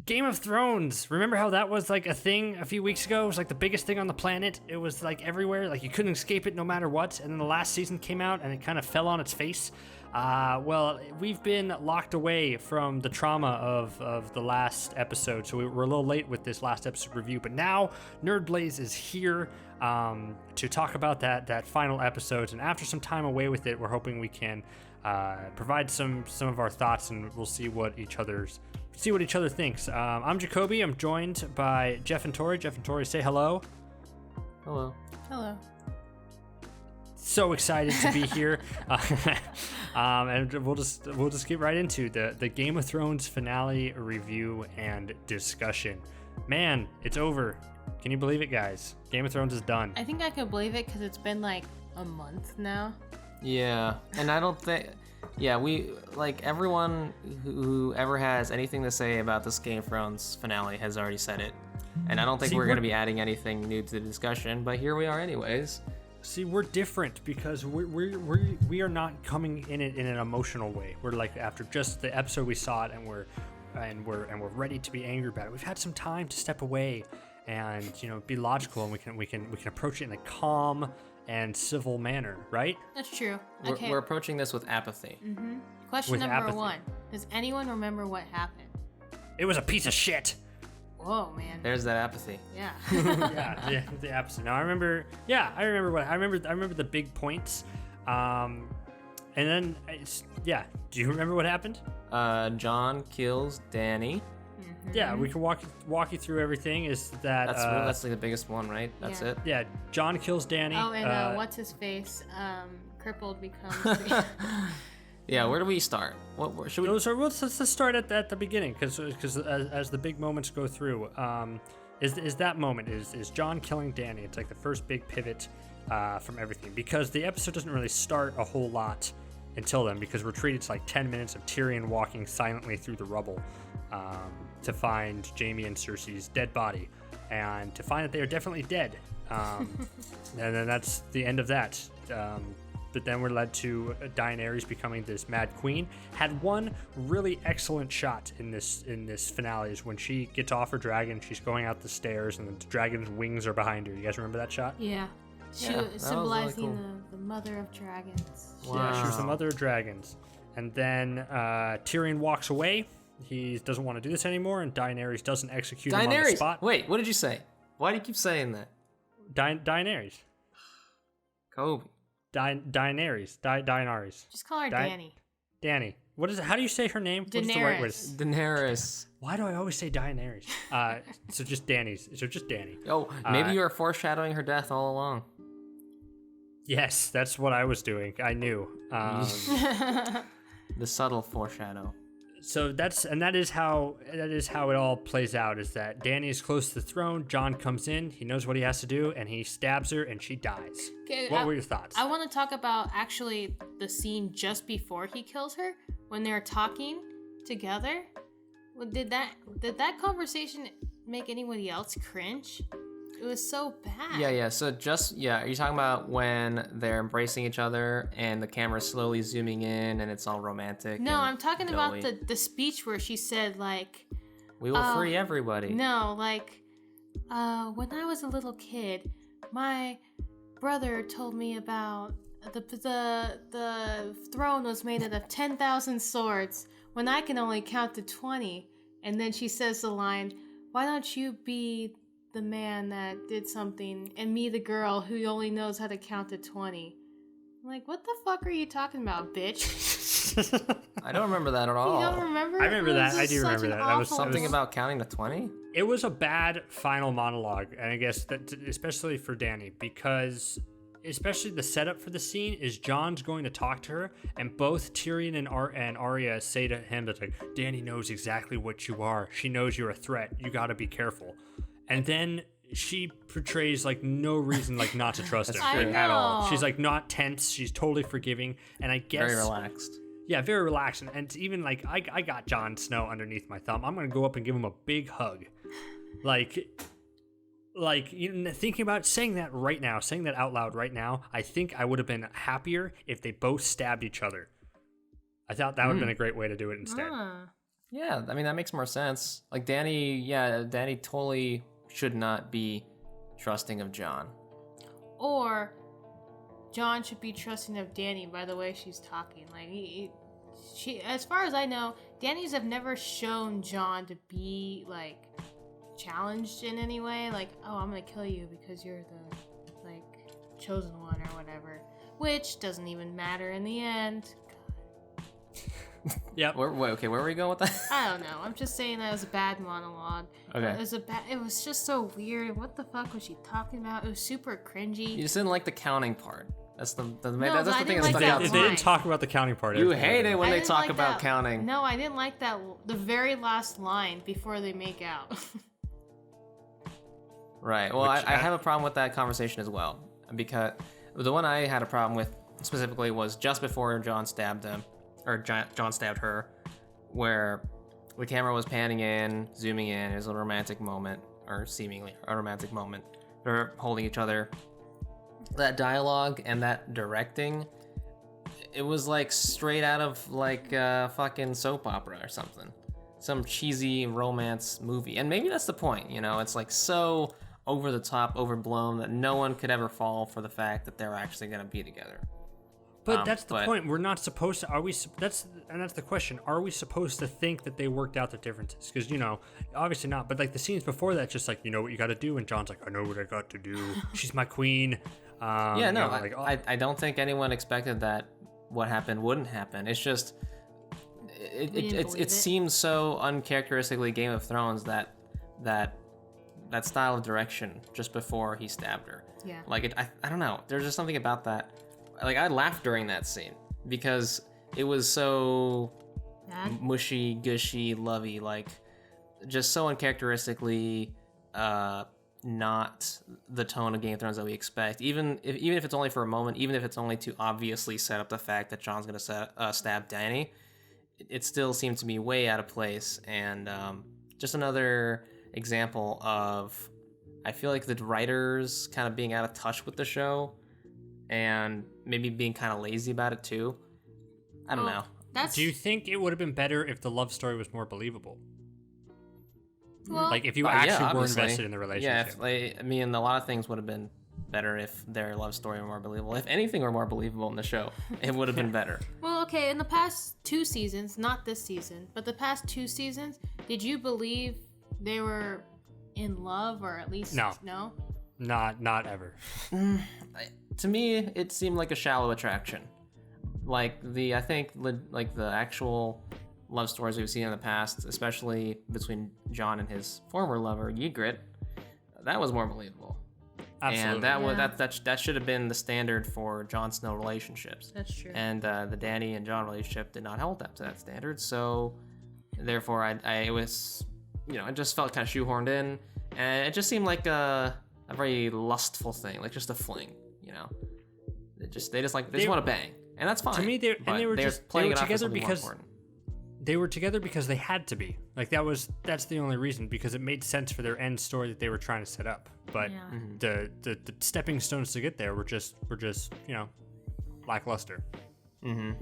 Game of Thrones. Remember how that was like a thing a few weeks ago? It was like the biggest thing on the planet. It was like everywhere. Like you couldn't escape it no matter what. And then the last season came out and it kind of fell on its face. Well, we've been locked away from the trauma of the last episode, so we're a little late with this last episode review. But now Nerd Blaze is here to talk about that final episode. And after some time away with it, we're hoping we can provide some of our thoughts, and we'll see what each other thinks. I'm Jacoby. I'm joined by Jeff and Torie. Jeff and Torie, say hello. Hello. Hello. So excited to be here, and we'll just get right into the Game of Thrones finale review and discussion. Man, it's over. Can you believe it, guys? Game of Thrones is done. I think I could believe it because it's been like a month now. Yeah, and I don't think... Yeah, we, like, everyone who ever has anything to say about this Game of Thrones finale has already said it. And I don't think we're going to be adding anything new to the discussion, but here we are anyways. See, we're different because we are not coming in it in an emotional way. We're like, after just the episode we saw it, and we're ready to be angry about it. We've had some time to step away and, you know, be logical, and we can approach it in a calm and civil manner, right? That's true. We're approaching this with apathy. Mm-hmm. Question number 1. Does anyone remember what happened? It was a piece of shit. Whoa, man. There's that apathy. Yeah. yeah, the episode. Now I remember the big points. And then do you remember what happened? Jon kills Dany. Mm-hmm. Yeah, we can walk you through everything. Is that that's like the biggest one, right? That's it. Yeah, Jon kills Dany. Oh, and what's his face? Crippled becomes. Yeah, where do we start? What should we? Let's start at the beginning, because as the big moments go through, is that moment is Jon killing Dany. It's like the first big pivot from everything, because the episode doesn't really start a whole lot until then, because we're treated to like 10 minutes of Tyrion walking silently through the rubble to find Jaime and Cersei's dead body, and to find that they are definitely dead. And then that's the end of that. But then we're led to Daenerys becoming this Mad Queen. Had one really excellent shot in this finale is when she gets off her dragon. She's going out the stairs, and the dragon's wings are behind her. You guys remember that shot? Yeah. She was symbolizing really cool. the mother of dragons. Wow. Yeah, she was the mother of dragons. And then Tyrion walks away. He doesn't want to do this anymore, and Daenerys doesn't execute him on the spot. Wait, what did you say? Why do you keep saying that? Daenerys. Kobe. Daenerys. Just call her Dany. Dany. What is it? How do you say her name? Daenerys. What's the right way? Daenerys. Why do I always say Daenerys? So just Dany. Oh, maybe you were foreshadowing her death all along. Yes, that's what I was doing. I knew. The subtle foreshadow. So that is how it all plays out. Is that Dany is close to the throne? Jon comes in. He knows what he has to do, and he stabs her, and she dies. Okay, what were your thoughts? I want to talk about actually the scene just before he kills her, when they're talking together. Did that conversation make anybody else cringe? It was so bad. Yeah. So are you talking about when they're embracing each other and the camera's slowly zooming in and it's all romantic? No, I'm talking about the speech where she said, like, we will free everybody. No, like, when I was a little kid, my brother told me about the throne was made out of 10,000 swords when I can only count to 20. And then she says the line, why don't you be the man that did something and me the girl who only knows how to count to 20? I'm like, what the fuck are you talking about, bitch? I don't remember that at all. You don't remember? I remember that. I do remember that. That was something about counting to 20? It was a bad final monologue, and I guess that especially for Dany, because especially the setup for the scene is Jon's going to talk to her, and both Tyrion and Arya say to him that, like, Dany knows exactly what you are. She knows you're a threat. You got to be careful. And then she portrays like no reason like not to trust him at all. She's like not tense. She's totally forgiving, and I guess very relaxed. Yeah, very relaxed. And even like I got Jon Snow underneath my thumb. I'm gonna go up and give him a big hug. Like you know, thinking about saying that out loud right now, I think I would have been happier if they both stabbed each other. I thought that would have been a great way to do it instead. Yeah, I mean, that makes more sense. Like, Danny totally should not be trusting of John. Or John should be trusting of Danny by the way she's talking. Like, she, as far as I know, Danny's have never shown John to be, like, challenged in any way. Like, oh, I'm gonna kill you because you're the, like, chosen one or whatever. Which doesn't even matter in the end. Yep. Where were we going with that? I don't know. I'm just saying that was a bad monologue. Okay. It was just so weird. What the fuck was she talking about? It was super cringy. You just didn't like the counting part. That's the No, that's I the thing didn't that like stuck They, out. that to they me. didn't talk about the counting part. You everything hate was it when I they didn't talk like about that. counting. No, I didn't like that. The very last line before they make out. Right. Well, Which I have a problem with that conversation as well, because the one I had a problem with specifically was just before John stabbed him, or John stabbed her, where the camera was panning in, zooming in. It was a romantic moment, or seemingly a romantic moment. They're holding each other. That dialogue and that directing, it was like straight out of like a fucking soap opera or something. Some cheesy romance movie. And maybe that's the point, you know? It's like so over the top, overblown that no one could ever fall for the fact that they're actually going to be together. But that's the point. We're not supposed to. Are we? That's the question. Are we supposed to think that they worked out the differences? Because obviously not. But like the scenes before that, just like you know what you got to do, and John's like, I know what I got to do. She's my queen. Yeah, no, I don't think anyone expected that what happened wouldn't happen. It's just it seems so uncharacteristically Game of Thrones that style of direction just before he stabbed her. Yeah. Like I don't know. There's just something about that. Like I laughed during that scene because it was so mushy, gushy, lovey, like just so uncharacteristically not the tone of Game of Thrones that we expect. Even if it's only for a moment, even if it's only to obviously set up the fact that John's gonna stab Danny, it still seemed to me way out of place. And just another example of, I feel like the writers kind of being out of touch with the show and maybe being kind of lazy about it too. I don't know. Do you think it would have been better if the love story was more believable? Well, Like if you actually were obviously. invested in the relationship. Yeah, I mean, a lot of things would have been better if their love story were more believable. If anything were more believable in the show, it would have been better. Well, okay, in the past 2 seasons, not this season, but the past 2 seasons, did you believe they were in love, or at least No. Not ever. To me, it seemed like a shallow attraction. I think the actual love stories we've seen in the past, especially between John and his former lover Ygritte, that was more believable. Absolutely. And that should have been the standard for Jon Snow relationships. That's true. And the Dany and Jon relationship did not hold up to that standard. So therefore, I was, it just felt kind of shoehorned in, and it just seemed like a very lustful thing, like just a fling. They just want to bang, and that's fine. To me, they were together because they had to be. Like that's the only reason, because it made sense for their end story that they were trying to set up. But the stepping stones to get there were just lackluster. Mm-hmm.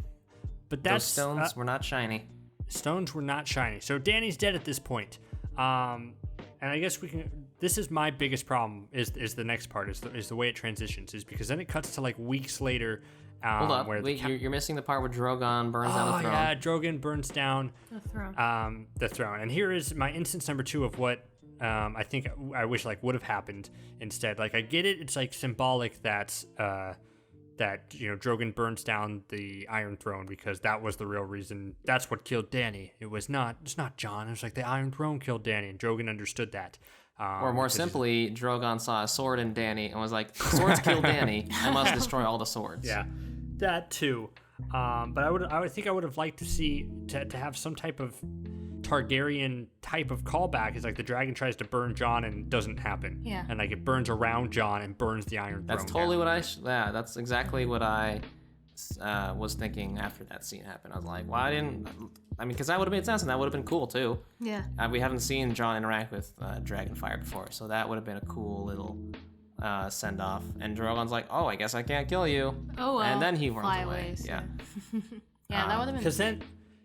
But those stones were not shiny. Stones were not shiny. So Danny's dead at this point. And I guess we can. This is my biggest problem. Is the next part? Is the way it transitions? Is because then it cuts to like weeks later. Hold up! Wait, you're missing the part where Drogon burns down the throne. Oh yeah, Drogon burns down the throne. The throne. And here is my instance number 2 of what I think I wish would have happened instead. Like I get it. It's like symbolic that Drogon burns down the Iron Throne because that was the real reason. That's what killed Dany. It's not Jon. It was like the Iron Throne killed Dany, and Drogon understood that. Or more simply, Drogon saw a sword in Dany and was like, "Swords kill Dany. I must destroy all the swords." Yeah, that too. But I would have liked to see to have some type of Targaryen type of callback. Is like the dragon tries to burn Jon and doesn't happen. Yeah. And like it burns around Jon and burns the Iron Throne. That's totally what that's exactly what I was thinking after that scene happened. I was like, because that would have made sense, and that would have been cool too. Yeah. We haven't seen Jon interact with Dragonfire before, so that would have been a cool little send off. And Drogon's like, "Oh, I guess I can't kill you." Oh well. And then he runs Fly away. away, so. Yeah. Yeah, that would have been. Because then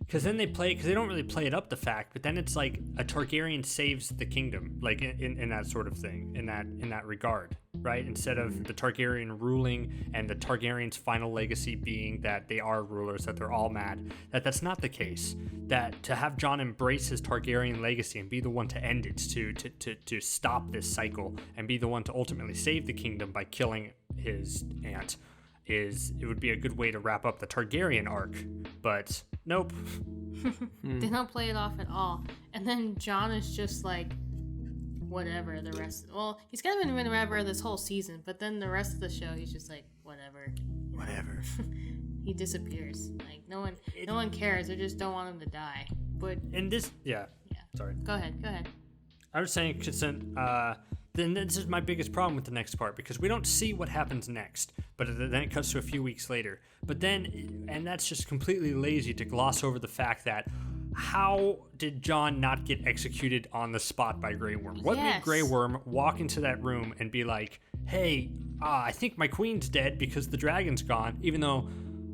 Because then because they don't really play it up the fact, but then it's like a Targaryen saves the kingdom, like in that sort of thing, in that regard, right? Instead of the Targaryen ruling and the Targaryens' final legacy being that they are rulers, that they're all mad, that's not the case. That to have Jon embrace his Targaryen legacy and be the one to end it, to stop this cycle, and be the one to ultimately save the kingdom by killing his aunt, it would be a good way to wrap up the Targaryen arc, but nope. They don't play it off at all. And then Jon is just like, whatever the rest. Well, he's kind of been whatever this whole season, but then the rest of the show, he's just like, whatever. Whatever. He disappears. Like no one cares. They just don't want him to die. But in this, yeah. Sorry. Go ahead. I was saying, then this is my biggest problem with the next part, because we don't see what happens next, but then it cuts to a few weeks later. But then, and that's just completely lazy to gloss over the fact that how did Jon not get executed on the spot by Grey Worm? What made Grey Worm walk into that room and be like, hey, I think my queen's dead because the dragon's gone, even though,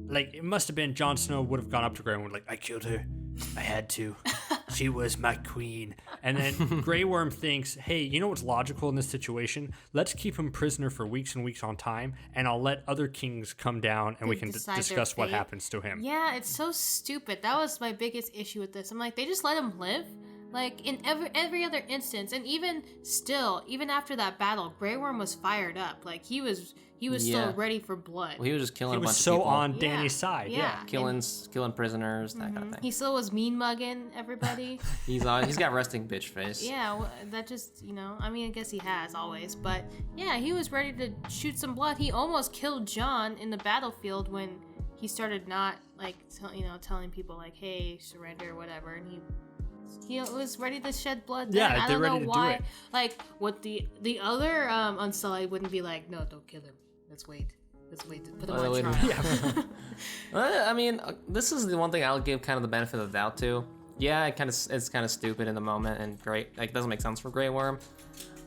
like, it must have been Jon Snow would have gone up to Grey Worm like, I killed her. I had to. She was my queen. And then Grey Worm thinks, hey, you know what's logical in this situation? Let's keep him prisoner for weeks and weeks on time, and I'll let other kings come down and we can discuss what happens to him. Yeah, it's so stupid. That was my biggest issue with this. I'm like, they just let him live? Like, in every other instance, and even still, even after that battle, Grey Worm was fired up. Like, he was still ready for blood. Well, he was just killing a bunch of people. He was so on Yeah. Dany's side, yeah. Killing prisoners, that kind of thing. He still was mean mugging everybody. He's got resting bitch face. Yeah, well, that just, I mean, I guess he has always, but yeah, he was ready to shoot some blood. He almost killed Jon in the battlefield when he started not, like, telling people, like, hey, surrender or whatever, and he was ready to shed blood then. Yeah, I they're don't know ready to why. do it. Like, what the other Unsullied wouldn't be like, no, don't kill him. Let's wait to put him on trial. I mean, this is the one thing I'll give kind of the benefit of the doubt to. Yeah, it's kind of stupid in the moment and great. Like, it doesn't make sense for Grey Worm,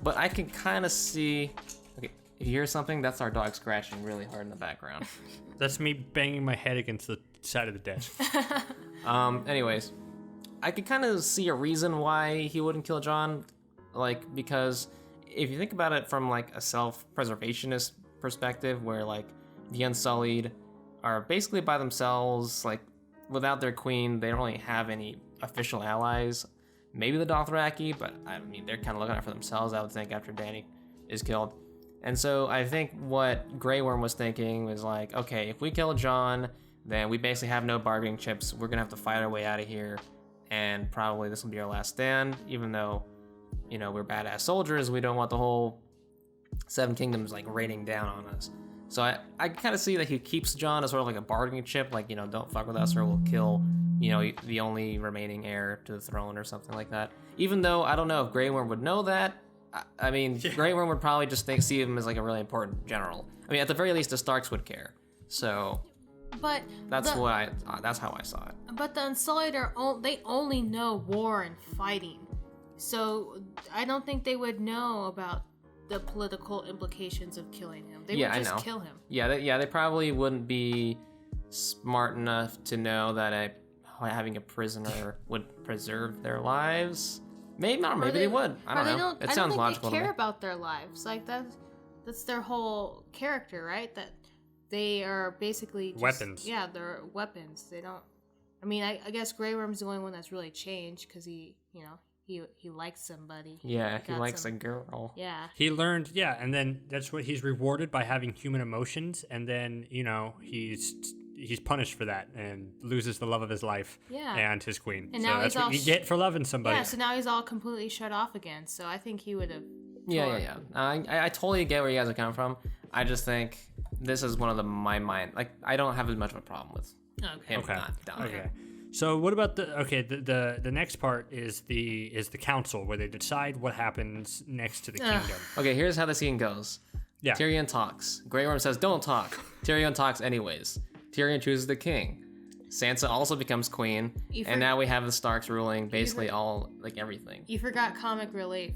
but I can kind of see. Okay, if you hear something, that's our dog scratching really hard in the background. That's me banging my head against the side of the desk. Anyways, I could kind of see a reason why he wouldn't kill Jon, like, because if you think about it from like a self-preservationist perspective, where like the Unsullied are basically by themselves, like without their queen, they don't really have any official allies. Maybe the Dothraki, but I mean, they're kind of looking out for themselves, I would think, after Dany is killed. And so I think what Grey Worm was thinking was like, okay, if we kill Jon, then we basically have no bargaining chips. We're gonna have to fight our way out of here, and probably this will be our last stand, even though, we're badass soldiers. We don't want the whole Seven Kingdoms like raining down on us. So I kind of see that he keeps Jon as sort of like a bargaining chip, like, don't fuck with us or we'll kill, the only remaining heir to the throne or something like that. Even though I don't know if Grey Worm would know that. I mean, Grey Worm would probably just see him as like a really important general. I mean, at the very least, the Starks would care. So But that's how I saw it. But the Unsullied they only know war and fighting, so I don't think they would know about the political implications of killing him. They would just kill him. Yeah, they probably wouldn't be smart enough to know that having a prisoner would preserve their lives. Maybe not. Maybe they would. I don't know. It sounds logical. They care about their lives. Like that's their whole character, right? That they are basically just, weapons. Yeah, they're weapons. They don't. I mean, I guess Grey Worm's the only one that's really changed because he likes somebody. Yeah, he likes a girl. Yeah. He learned, and then that's what he's rewarded by having human emotions, and then he's punished for that and loses the love of his life and his queen. And so now that's what you get for loving somebody. Yeah, so now he's all completely shut off again. So I think he would have. Yeah. I totally get where you guys are coming from. I just think this is one of my mind. Like, I don't have as much of a problem with him not dying. Okay. So what about the next part is the council where they decide what happens next to the kingdom. Okay, here's how the scene goes. Yeah. Tyrion talks. Grey Worm says, "Don't talk." Tyrion talks anyways. Tyrion chooses the king. Sansa also becomes queen, and now we have the Starks ruling basically all, like, everything. You forgot comic relief.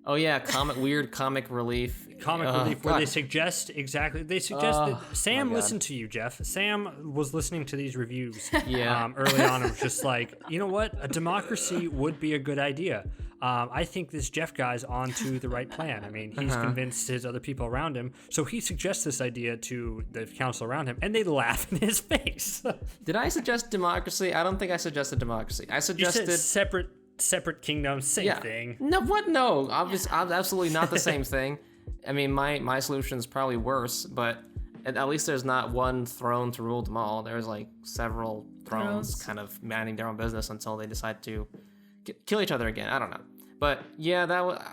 Oh yeah, weird comic relief. Relief, where God. they suggest that Sam God. listened to you, Jeff. Sam was listening to these reviews Yeah. early on and was just like, you know what, a democracy would be a good idea. I think this Jeff guy's onto the right plan. I mean, he's convinced his other people around him, so he suggests this idea to the council around him, and they laugh in his face. Did I suggest democracy? I don't think I suggested democracy. I You suggested said separate kingdoms, same thing. No, what? No, absolutely not the same thing. I mean, my solution is probably worse, but at least there's not one throne to rule them all. There's like several thrones kind of manning their own business until they decide to kill each other again. I don't know. But yeah,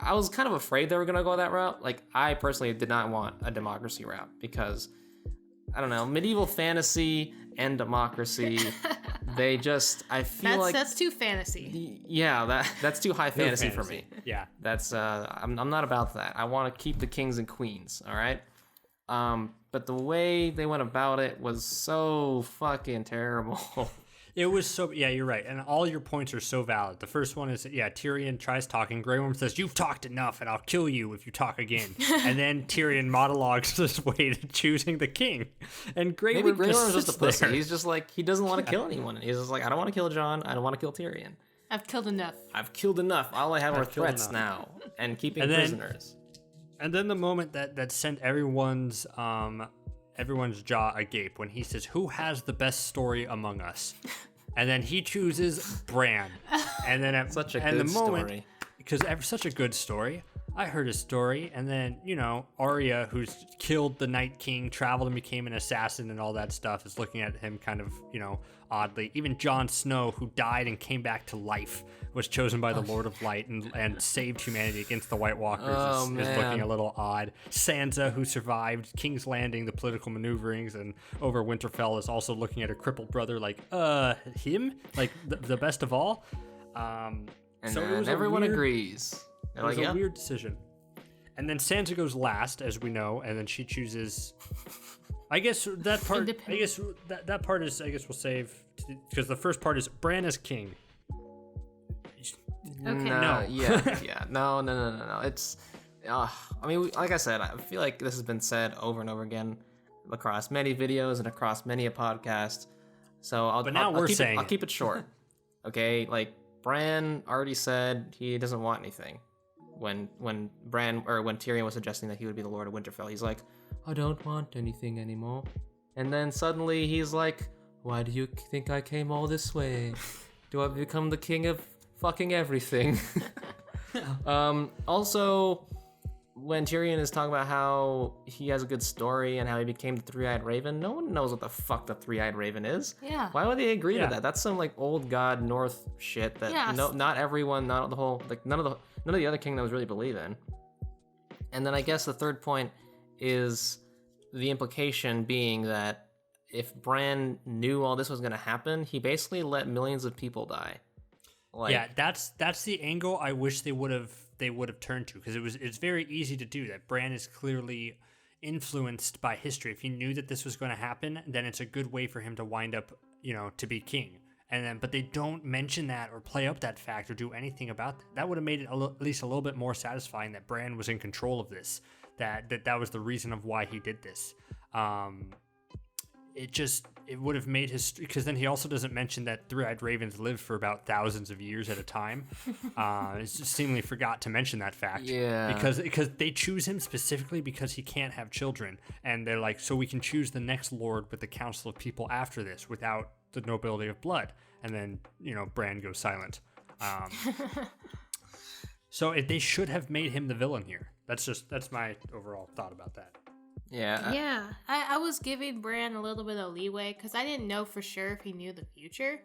I was kind of afraid they were gonna go that route. Like, I personally did not want a democracy route because, I don't know, medieval fantasy and democracy, I feel that's too fantasy. Yeah, that's too high fantasy for me. Yeah. That's I'm not about that. I want to keep the kings and queens, all right? But the way they went about it was so fucking terrible. It was so, yeah, you're right. And all your points are so valid. The first one is, yeah, Tyrion tries talking. Grey Worm says, "You've talked enough and I'll kill you if you talk again." And then Tyrion monologues his way to choosing the king. And Grey Worm Worm's just a pussy. there. He's just like, he doesn't want to kill anyone. He's just like, I don't want to kill Jon. I don't want to kill Tyrion. I've killed enough. I've killed enough. All I have are I've killed threats enough. now and keeping And then- prisoners. And then the moment that sent everyone's jaw agape when he says, "Who has the best story among us?" And then he chooses Bran. And then Such a and good the moment, story. because such a good story. I heard his story, and then Arya, who's killed the Night King, traveled and became an assassin, and all that stuff, is looking at him kind of oddly. Even Jon Snow, who died and came back to life, was chosen by the Lord of Light and saved humanity against the White Walkers, is looking a little odd. Sansa, who survived King's Landing, the political maneuverings, and over Winterfell, is also looking at her crippled brother like, him? Like, the best of all? And so it then was everyone agrees. It was a weird decision. And then Sansa goes last, as we know, and then she chooses... I guess that part we'll save, because the first part is Bran as king. Okay. No, yeah. No. It's, I mean, like I said, I feel like this has been said over and over again across many videos and across many a podcast. So I'll keep it short. Okay, like Bran already said he doesn't want anything. When Tyrion was suggesting that he would be the Lord of Winterfell, he's like, I don't want anything anymore. And then suddenly he's like, why do you think I came all this way? Do I become the king of fucking everything? Also, when Tyrion is talking about how he has a good story and how he became the Three-Eyed Raven, no one knows what the fuck the Three-Eyed Raven is. Yeah. Why would they agree to that? That's some like old god North shit that not everyone, not the whole, like none of the other kingdoms really believe in. And then I guess the third point is the implication being that if Bran knew all this was going to happen, he basically let millions of people die. Like, yeah, that's the angle I wish they would have turned to, because it's very easy to do that. Bran is clearly influenced by history. If he knew that this was going to happen, then it's a good way for him to wind up, to be king. But they don't mention that or play up that fact or do anything about that. That would have made it at least a little bit more satisfying that Bran was in control of this. That was the reason of why he did this. It would have made his, because then he also doesn't mention that Three-Eyed Ravens live for about thousands of years at a time. It's just seemingly forgot to mention that fact. Yeah. Because they choose him specifically because he can't have children, and they're like, so we can choose the next lord with the council of people after this without the nobility of blood. And then Bran goes silent. So they should have made him the villain here. That's my overall thought about that. Yeah. Yeah, I was giving Bran a little bit of leeway because I didn't know for sure if he knew the future.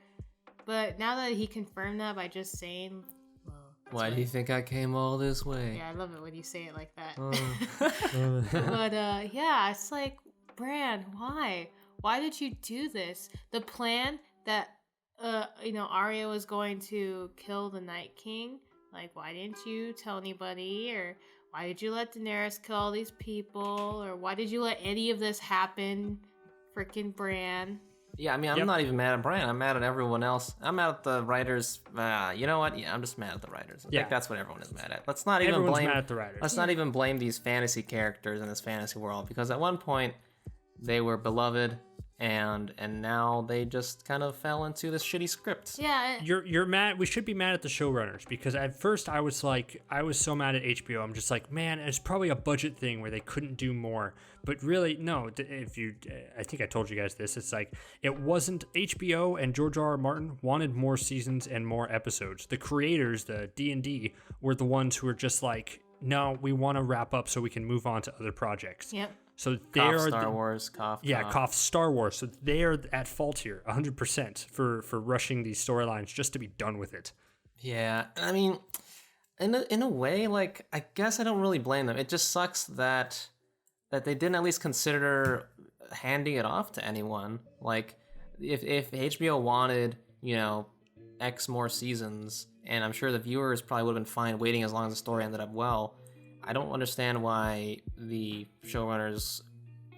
But now that he confirmed that by just saying, well, why do you think I came all this way? Yeah, I love it when you say it like that. But yeah, it's like, Bran, why? Why did you do this? The plan that Arya was going to kill the Night King. Like, why didn't you tell anybody? Or why did you let Daenerys kill all these people? Or why did you let any of this happen? Frickin' Bran. Yeah, I mean, I'm not even mad at Brian. I'm mad at everyone else. I'm mad at the writers. You know what? Yeah, I'm just mad at the writers. I think that's what everyone is mad at. Let's not even Everyone's blame. mad at the writers. Let's not even blame these fantasy characters in this fantasy world, because at one point they were beloved, and now they just kind of fell into this shitty script. Yeah. You're mad. We should be mad at the showrunners, because at first I was so mad at HBO. I'm just like, man, it's probably a budget thing where they couldn't do more. But really, no. I think I told you guys this. It's like, it wasn't HBO and George R.R. Martin wanted more seasons and more episodes. The creators, the D&D, were the ones who were just like, no, we want to wrap up so we can move on to other projects. Yep. So they are Star Wars, cough. cough Star Wars. So they are at fault here, 100% for rushing these storylines just to be done with it. Yeah, I mean, in a way, like, I guess I don't really blame them. It just sucks that they didn't at least consider handing it off to anyone. Like, if HBO wanted, X more seasons, and I'm sure the viewers probably would have been fine waiting as long as the story ended up well. I don't understand why the showrunners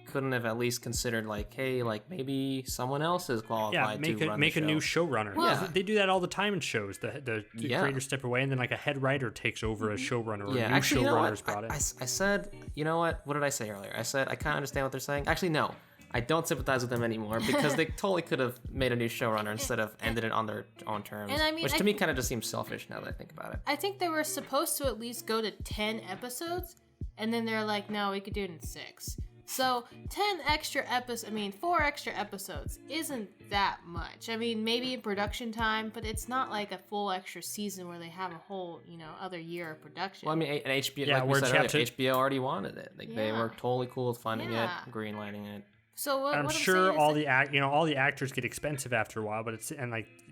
couldn't have at least considered, like, hey, like, maybe someone else is qualified to run make the a show. new showrunner. Well, They do that all the time in shows. The creators step away, and then like a head writer takes over as showrunner, or new actually, showrunners brought in. I said, you know what? What did I say earlier? I said I kind of understand what they're saying. Actually, no. I don't sympathize with them anymore, because they totally could have made a new showrunner instead of ended it on their own terms. And I mean, which to me kind of just seems selfish now that I think about it. I think they were supposed to at least go to 10 episodes, and then they're like, no, we could do it in 6. So 4 extra episodes isn't that much. I mean, maybe in production time, but it's not like a full extra season where they have a whole, other year of production. Well, I mean, and HBO, Yeah, like we where said earlier, chapter- HBO already wanted it. Like, they were totally cool with funding it, Yeah. greenlighting it. So what, I'm what sure saying all is the all the actors get expensive after a while, but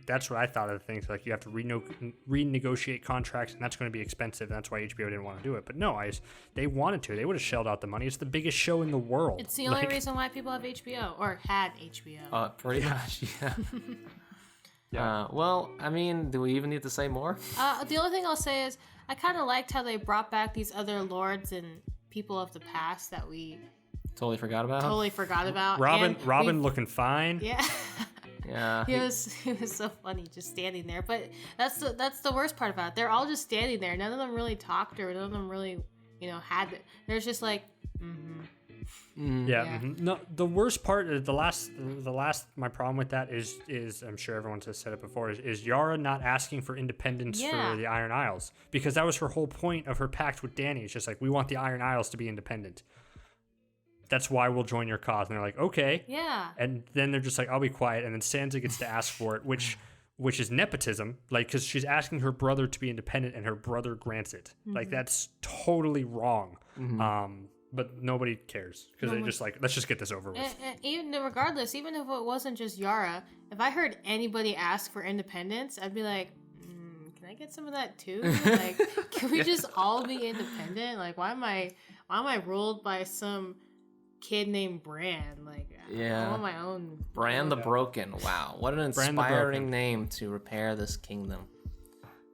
that's what I thought of the things. Like, you have to renegotiate contracts, and that's going to be expensive. And that's why HBO didn't want to do it. But no, they wanted to. They would have shelled out the money. It's the biggest show in the world. it's the only reason why people have HBO or had HBO. Pretty much, yeah. Well, I mean, do we even need to say more? The only thing I'll say is I kind of liked how they brought back these other lords and people of the past that we Totally forgot about. totally forgot about. Robin looking fine. Yeah. Yeah. He was so funny just standing there. But that's the worst part about it. They're all just standing there. None of them really talked, or none of them really, had it. There's just like, Yeah. Mm-hmm. No, the worst part is the last. My problem with that is I'm sure everyone has said it before. Is Yara not asking for independence for the Iron Isles, because that was her whole point of her pact with Dany. It's just like, we want the Iron Isles to be independent. That's why we'll join your cause. And they're like, okay. yeah. And then they're just like, I'll be quiet. And then Sansa gets to ask for it, which is nepotism. Like, because she's asking her brother to be independent, and her brother grants it. Mm-hmm. Like, that's totally wrong. Mm-hmm. But nobody cares, because they're just like, let's just get this over with. And even regardless, even if it wasn't just Yara, if I heard anybody ask for independence, I'd be like, can I get some of that too? Like, can we just all be independent? Like, why am I ruled by some kid named Bran? Like, I want my own. Bran the Broken. Wow, what an inspiring name to repair this kingdom.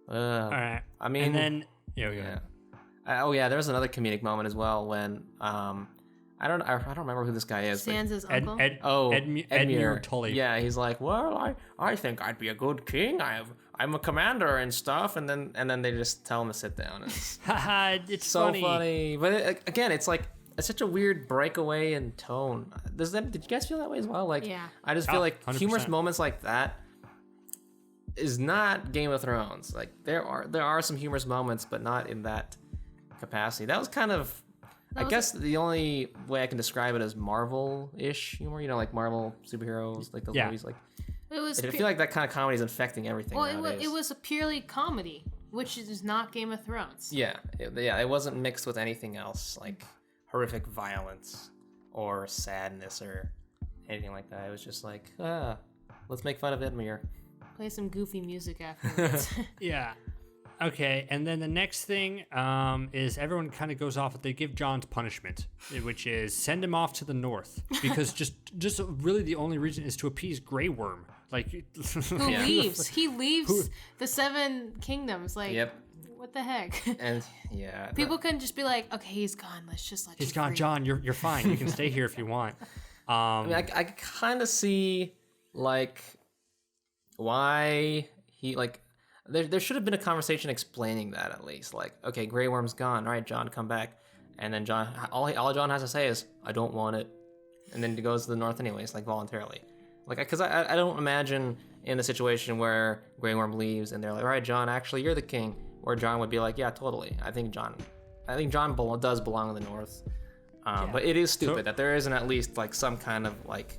All right. I mean, and then there was another comedic moment as well when I don't remember who this guy is. Sansa's uncle. Edmure Tully. Yeah, he's like, well, I think I'd be a good king. I'm a commander and stuff, and then they just tell him to sit down. It's so funny. But again, it's like, it's such a weird breakaway in tone. Did you guys feel that way as well? Like, yeah. I just feel like 100%. humorous moments like that is not Game of Thrones. Like, there are some humorous moments, but not in that capacity. That was kind of, I guess the only way I can describe it is Marvel-ish humor. Like Marvel superheroes, like those movies. Like, I feel like that kind of comedy is infecting everything. Well, it was a purely comedy, which is not Game of Thrones. Yeah, it wasn't mixed with anything else, like horrific violence or sadness or anything like that. It was just like, let's make fun of Edmure. Play some goofy music afterwards. Yeah. Okay, and then the next thing is everyone kind of goes off. They give Jon's punishment, which is send him off to the north, because just really the only reason is to appease Grey Worm. Like, who leaves? He leaves the Seven Kingdoms. Like, what the heck? And people couldn't just be like, okay, he's gone. Let's just let. He's gone, Jon. You're fine. You can stay here if you want. I mean, I kind of see like why he like there should have been a conversation explaining that at least. Like, okay, Grey Worm's gone. All right, John, come back. And then John, all John has to say is, I don't want it. And then he goes to the north anyways, like voluntarily. Like, because I don't imagine in the situation where Grey Worm leaves and they're like, all right, John, actually you're the king. Where John would be like, yeah, totally. I think John does belong in the north. But it is stupid that there isn't at least like some kind of like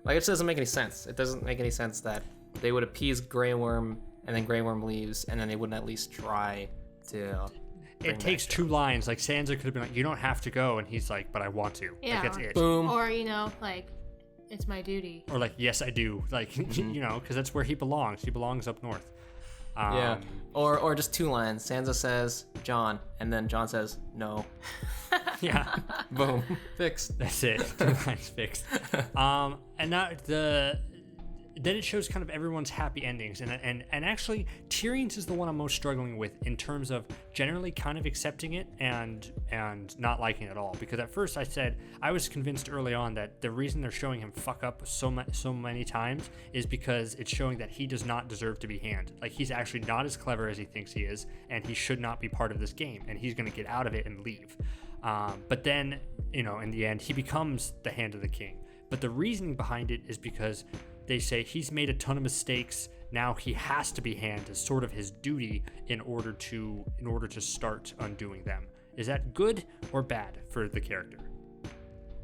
it just doesn't make any sense. It doesn't make any sense that they would appease Grey Worm and then Grey Worm leaves and then they wouldn't at least try to. It takes two lines. Like Sansa could have been like, "You don't have to go," and he's like, "But I want to." Yeah. Like, that's it. Boom. Or like, it's my duty. Or like, "Yes, I do." Like, because that's where he belongs. He belongs up north. Yeah. Or just two lines. Sansa says, "John," and then John says, "No." Yeah. Boom. Fixed. That's it. Two lines fixed. And now then it shows kind of everyone's happy endings, and actually Tyrion's is the one I'm most struggling with in terms of generally kind of accepting it and not liking it at all. Because at first I was convinced early on that the reason they're showing him fuck up so many times is because it's showing that he does not deserve to be hand. Like, he's actually not as clever as he thinks he is, and he should not be part of this game, and he's going to get out of it and leave. But then, in the end, he becomes the hand of the king. But the reasoning behind it is because they say he's made a ton of mistakes. Now he has to be hand as sort of his duty in order to start undoing them. Is that good or bad for the character?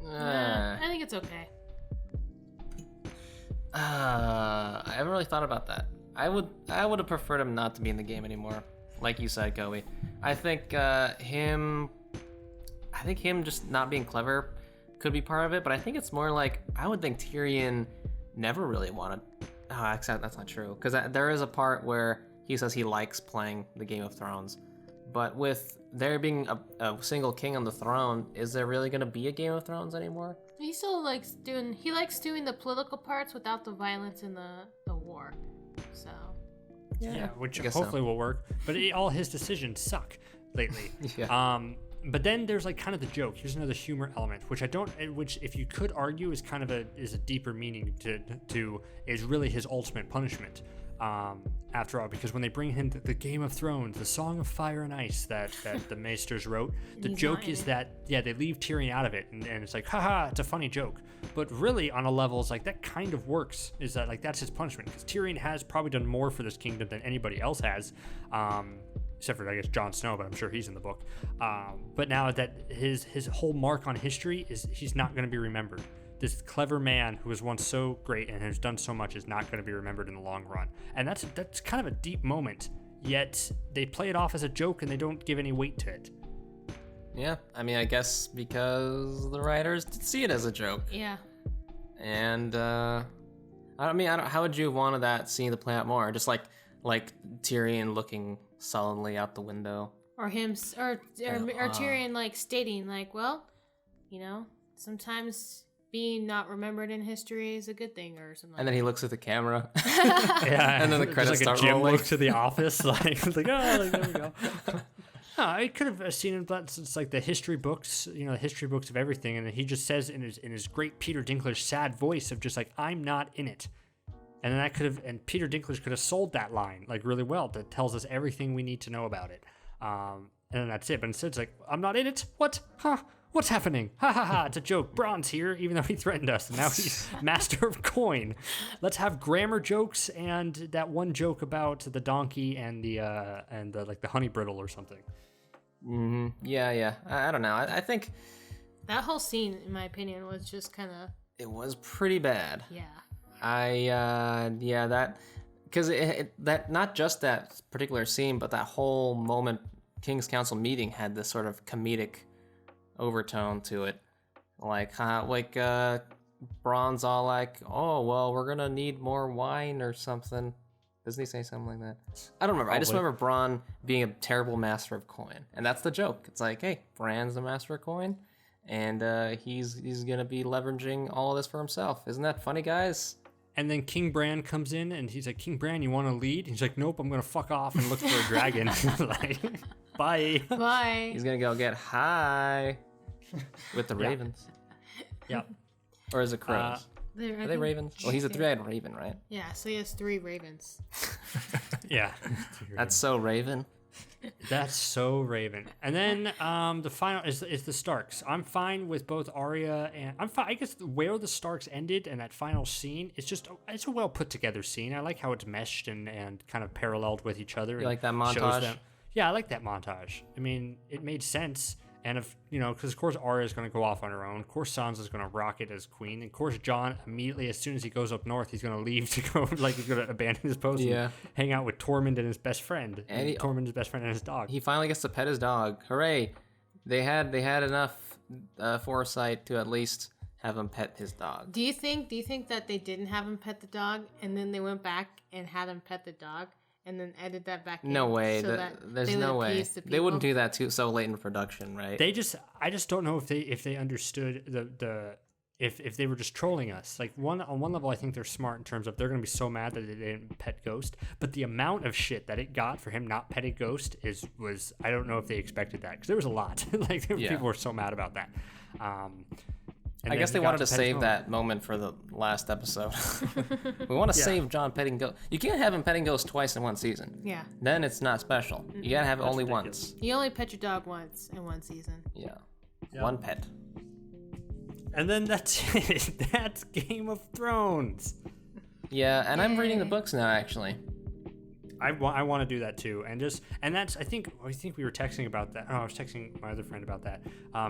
I think it's okay. I haven't really thought about that. I would have preferred him not to be in the game anymore. Like you said, Coby. I think him just not being clever could be part of it, but I think it's more like I would think Tyrion never really wanted. Oh, except that's not true, because there is a part where he says he likes playing the Game of Thrones, but with there being a single king on the throne, is there really going to be a Game of Thrones anymore? He still likes doing the political parts without the violence and the war. So yeah, which hopefully will work. But all his decisions suck lately. Yeah. But then there's like kind of the joke. Here's another humor element, which if you could argue is kind of a deeper meaning to is really his ultimate punishment. After all, because when they bring him the Game of Thrones, the Song of Fire and Ice that the Maesters wrote, the joke is that they leave Tyrion out of it, and it's like, haha, it's a funny joke. But really, on a level, it's like that kind of works. Is that like that's his punishment? Because Tyrion has probably done more for this kingdom than anybody else has. Except for, I guess, Jon Snow, but I'm sure he's in the book. But now that his whole mark on history is he's not going to be remembered. This clever man who was once so great and has done so much is not going to be remembered in the long run. And that's kind of a deep moment, yet they play it off as a joke and they don't give any weight to it. Yeah, I mean, I guess because the writers did see it as a joke. yeah. And, how would you have wanted that scene to play out more? Just like Tyrion looking sullenly out the window, Or Tyrion like stating like, well, sometimes being not remembered in history is a good thing or something. and then he looks at the camera. Yeah, And then the credits like start a Jim rolling. look to The Office, like there we go. I could have seen it, but it's like the history books, the history books of everything, and he just says in his great Peter Dinklage sad voice of just like, I'm not in it. And then and Peter Dinklage could have sold that line like really well. That tells us everything we need to know about it. And then that's it. But instead it's like, I'm not in it? What? Huh? What's happening? Ha ha ha, it's a joke. Braun's here, even though he threatened us. And now he's master of coin. Let's have grammar jokes and that one joke about the donkey and the honey brittle or something. Mm-hmm. Yeah. I don't know. I think that whole scene, in my opinion, was just kind of... it was pretty bad. Yeah. Because that not just that particular scene, but that whole moment, King's Council meeting had this sort of comedic overtone to it, Braun's all like, "Oh well, we're gonna need more wine or something." Doesn't he say something like that? I don't remember. I just remember Braun being a terrible master of coin, and that's the joke. It's like, hey, Bran's the master of coin, and he's gonna be leveraging all of this for himself. Isn't that funny, guys? And then King Bran comes in and he's like, King Bran, you want to lead? He's like, nope, I'm going to fuck off and look for a dragon. Like, bye. Bye. He's going to go get high with the ravens. Yep. Or is it crows? Are they ravens? Well, he's a three-eyed raven, right? Yeah, so he has 3 ravens. Yeah. That's so raven. That's so Raven. And then the final is the Starks. I'm fine with both Arya and I'm fine. I guess where the Starks ended and that final scene, it's a well put together scene. I like how it's meshed and kind of paralleled with each other. You like that montage? Yeah, I like that montage. I mean, it made sense. And if, because of course Arya is going to go off on her own. Of course Sansa's going to rock it as queen. And of course Jon, immediately as soon as he goes up north, he's going to leave to go, he's going to abandon his post and hang out with Tormund and his best friend. And Tormund's best friend and his dog. He finally gets to pet his dog. Hooray! They had enough foresight to at least have him pet his dog. Do you think that they didn't have him pet the dog and then they went back and had him pet the dog? And then edit that back in. No way. So there's no way. They wouldn't do that so late in production, right? I just don't know if they understood if they were just trolling us. Like on one level, I think they're smart in terms of they're going to be so mad that they didn't pet Ghost. But the amount of shit that it got for him not petting Ghost was I don't know if they expected that because there was a lot. People were so mad about that. I guess they wanted to save that moment for the last episode. We want to save Jon petting Ghost. You can't have him petting Ghost twice in one season. Yeah. Then it's not special. You gotta have it only once. You only pet your dog once in one season. Yeah. One pet. And then that's it. That's Game of Thrones. Yeah, and I'm reading the books now, actually. I want to do that too, and that's I think we were texting about that. Oh, I was texting my other friend about that.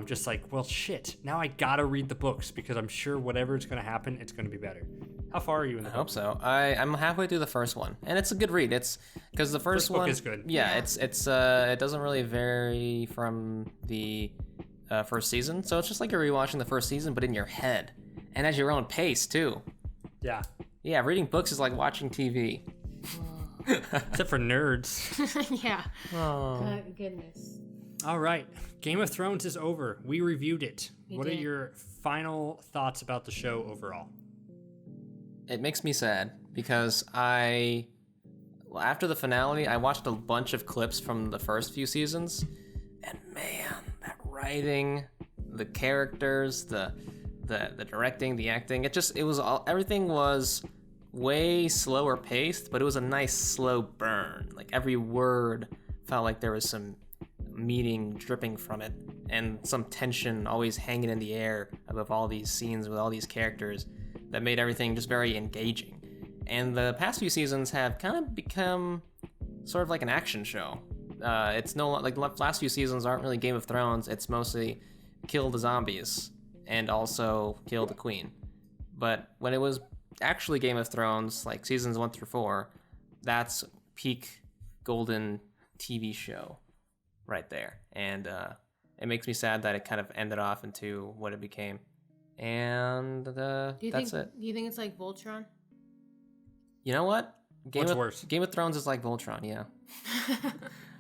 Just like, well, shit. Now I gotta read the books because I'm sure whatever's gonna happen, it's gonna be better. How far are you in the book? I hope so. I'm halfway through the first one, and it's a good read. It's because the first one book is good. Yeah, it's it doesn't really vary from the first season, so it's just like you're rewatching the first season, but in your head, and at your own pace too. Yeah. Yeah, reading books is like watching TV. Except for nerds. Yeah. Oh. Goodness. All right. Game of Thrones is over. We reviewed it. What are your final thoughts about the show overall? It makes me sad because after the finale, I watched a bunch of clips from the first few seasons, and man, that writing, the characters, the directing, the acting, everything was way slower paced, but it was a nice slow burn. Like every word felt like there was some meaning dripping from it and some tension always hanging in the air above all these scenes with all these characters that made everything just very engaging. And the past few seasons have kind of become sort of like an action show. It's no like the last few seasons aren't really Game of Thrones. It's mostly kill the zombies and also kill the queen. But when it was actually Game of Thrones, like seasons 1 through 4, that's peak golden TV show right there. And it makes me sad that it kind of ended off into what it became. And that's it. Do you think it's like Voltron? You know what? What's worse? Game of Thrones is like Voltron, yeah.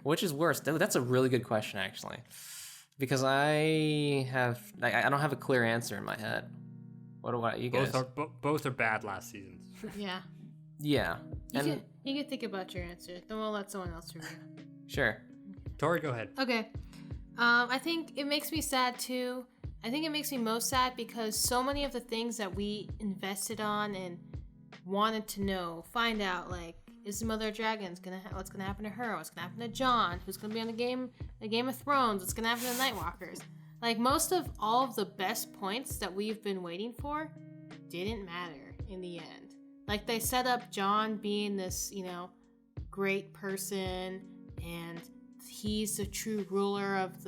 Which is worse? Dude, that's a really good question, actually. Because I don't have a clear answer in my head. What do you guys? Both are bad last seasons. Yeah. Yeah. You can think about your answer. Then we'll let someone else review. Sure. Tori, go ahead. Okay. I think it makes me sad too. I think it makes me most sad because so many of the things that we invested on and wanted to know, find out, like, is the Mother of Dragons what's gonna happen to her? What's gonna happen to Jon? Who's gonna be on the Game of Thrones? What's gonna happen to the Nightwalkers? Like, most of all of the best points that we've been waiting for didn't matter in the end. Like, they set up Jon being this, great person, and he's the true ruler of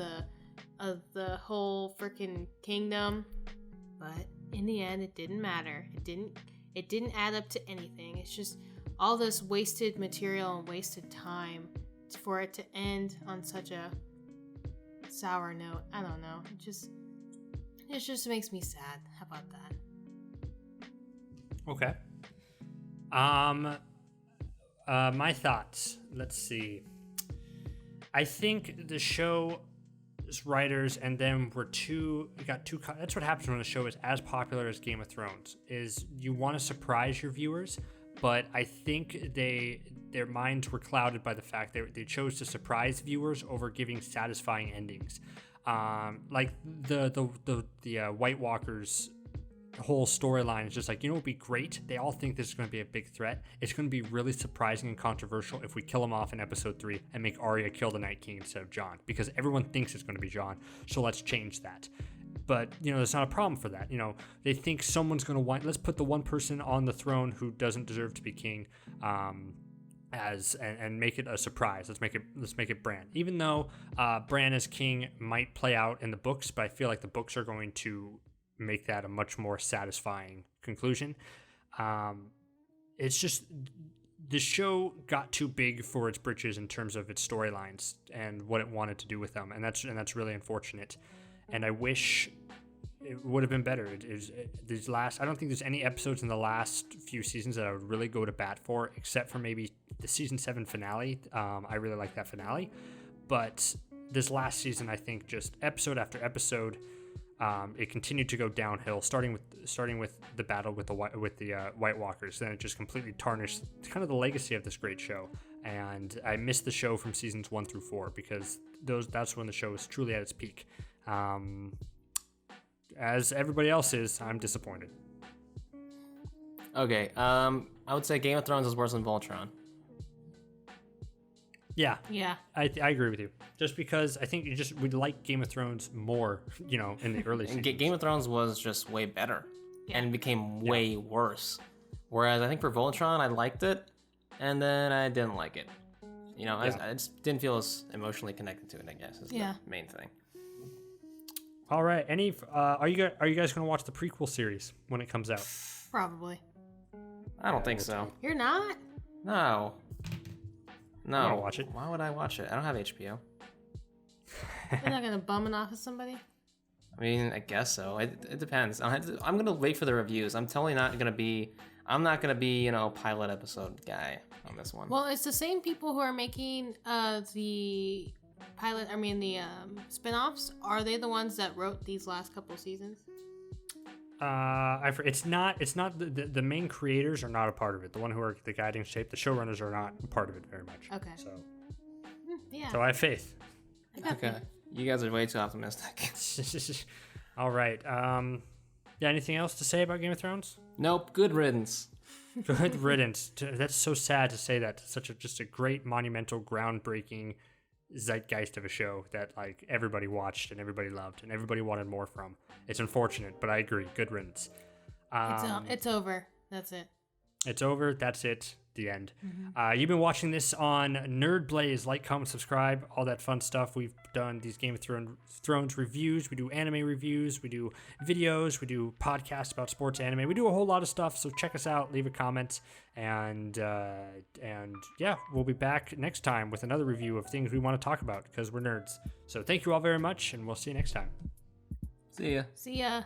the whole freaking kingdom. But in the end, it didn't matter. It didn't add up to anything. It's just all this wasted material and wasted time for it to end on such a sour note. I don't know. It just makes me sad. How about that? Okay. My thoughts. Let's see. I think the show's writers and them were that's what happens when a show is as popular as Game of Thrones, is you want to surprise your viewers, but I think their minds were clouded by the fact that they chose to surprise viewers over giving satisfying endings. Like the White Walkers whole storyline is just like, you know what would be great? They all think this is going to be a big threat. It's going to be really surprising and controversial if we kill him off in episode 3 and make Arya kill the Night King instead of Jon, because everyone thinks it's going to be Jon. So let's change that. But, there's not a problem for that. They think someone's going to let's put the one person on the throne who doesn't deserve to be king, and make it a surprise. Let's make it Bran. Even though Bran as king might play out in the books, but I feel like the books are going to make that a much more satisfying conclusion. It's just the show got too big for its britches in terms of its storylines and what it wanted to do with them, and that's really unfortunate. And I wish it would have been better. I don't think there's any episodes in the last few seasons that I would really go to bat for, except for maybe the season 7 finale. I really like that finale, but this last season, I think just episode after episode, it continued to go downhill. Starting with the battle with the White Walkers, then it just completely tarnished kind of the legacy of this great show. And I missed the show from seasons 1 through 4 because that's when the show was truly at its peak. As everybody else is, I'm disappointed. Okay, I would say Game of Thrones is worse than Voltron. Yeah. I agree with you. Just because I think we like Game of Thrones more, in the early seasons. Game of Thrones was just way better and became way worse. Whereas I think for Voltron, I liked it, and then I didn't like it. I just didn't feel as emotionally connected to it, I guess, is the main thing. All right. Are you guys going to watch the prequel series when it comes out? Probably. I don't think so. You're not? No. I want to watch it. Why would I watch it? I don't have HBO. You're not gonna bum it off of somebody? I mean, I guess so. It depends. I'm gonna wait for the reviews. I'm totally not gonna be. I'm not gonna be, pilot episode guy on this one. Well, it's the same people who are making the pilot. I mean, the spin-offs. Are they the ones that wrote these last couple seasons? It's not the main creators are not a part of it. The one who are the guiding shape, the showrunners are not a part of it very much. Okay. So yeah. So I have faith. Okay. You guys are way too optimistic. All right. Anything else to say about Game of Thrones? Nope. Good riddance. Good riddance. That's so sad to say that. Such just a great, monumental, groundbreaking zeitgeist of a show that everybody watched and everybody loved and everybody wanted more from. It's unfortunate, but I agree. Good riddance. It's over. That's it. It's over. That's it. The end. Mm-hmm. You've been watching this on Nerd Blaze. Like, comment, subscribe, all that fun stuff. We've done these Game of Thrones reviews. We do anime reviews. We do videos. We do podcasts about sports anime. We do a whole lot of stuff. So check us out. Leave a comment. And we'll be back next time with another review of things we want to talk about because we're nerds. So thank you all very much, and we'll see you next time. See ya. See ya.